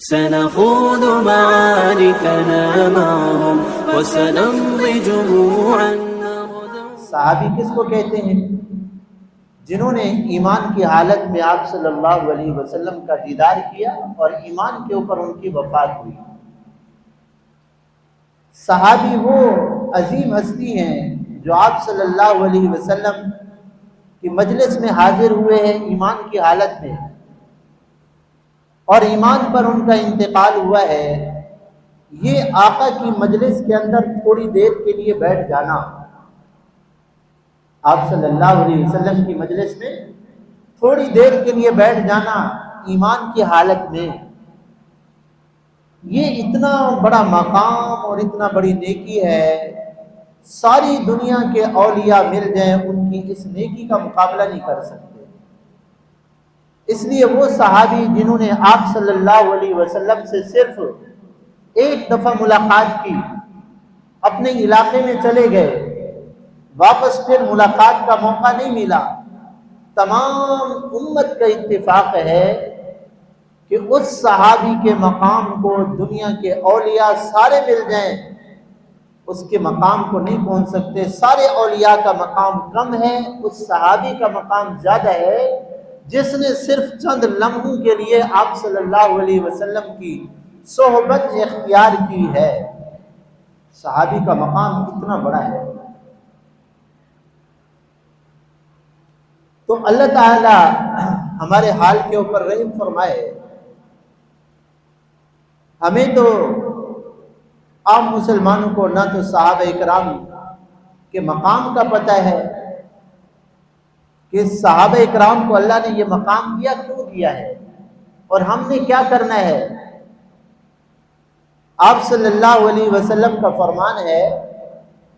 سنخوض معاركنا معهم وسنمضي جموعا. صحابی کس کو کہتے ہیں؟ جنہوں نے ایمان کی حالت میں آپ صلی اللہ علیہ وسلم کا دیدار کیا اور ایمان کے اوپر ان کی وفات ہوئی. صحابی وہ عظیم ہستی ہیں جو آپ صلی اللہ علیہ وسلم کی مجلس میں حاضر ہوئے ہیں ایمان کی حالت میں، اور ایمان پر ان کا انتقال ہوا ہے. یہ آقا کی مجلس کے اندر تھوڑی دیر کے لیے بیٹھ جانا، آپ صلی اللہ علیہ وسلم کی مجلس میں تھوڑی دیر کے لیے بیٹھ جانا ایمان کی حالت میں، یہ اتنا بڑا مقام اور اتنا بڑی نیکی ہے. ساری دنیا کے اولیاء مل جائیں ان کی اس نیکی کا مقابلہ نہیں کر سکتے. اس لیے وہ صحابی جنہوں نے آپ صلی اللہ علیہ وسلم سے صرف ایک دفعہ ملاقات کی، اپنے علاقے میں چلے گئے، واپس پھر ملاقات کا موقع نہیں ملا. تمام امت کا اتفاق ہے کہ اس صحابی کے مقام کو دنیا کے اولیاء سارے مل جائیں اس کے مقام کو نہیں پہنچ سکتے. سارے اولیاء کا مقام کم ہے، اس صحابی کا مقام زیادہ ہے جس نے صرف چند لمحوں کے لیے آپ صلی اللہ علیہ وسلم کی صحبت اختیار کی ہے. صحابی کا مقام اتنا بڑا ہے. تو اللہ تعالی ہمارے حال کے اوپر رحم فرمائے. ہمیں تو عام مسلمانوں کو نہ تو صحابہ اکرام کے مقام کا پتہ ہے کہ صحابہ اکرام کو اللہ نے یہ مقام دیا کیوں دیا ہے اور ہم نے کیا کرنا ہے. آپ صلی اللہ علیہ وسلم کا فرمان ہے،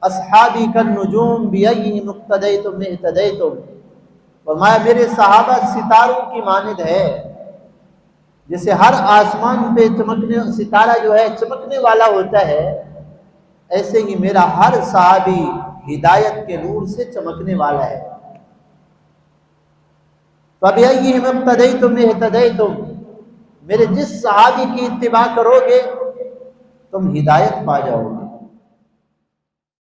اصحابی کالنجوم بیئہم اقتدیتم اہتدیتم. فرمایا میرے صحابہ ستاروں کی مانند ہے، جیسے ہر آسمان پہ چمکنے ستارہ جو ہے چمکنے والا ہوتا ہے، ایسے ہی میرا ہر صحابی ہدایت کے نور سے چمکنے والا ہے. فَبِأَيِّهِمْ اقْتَدَيْتُمْ اهْتَدَيْتُمْ. میرے جس صحابی کی اتباع کرو گے تم ہدایت پا جاؤ گے.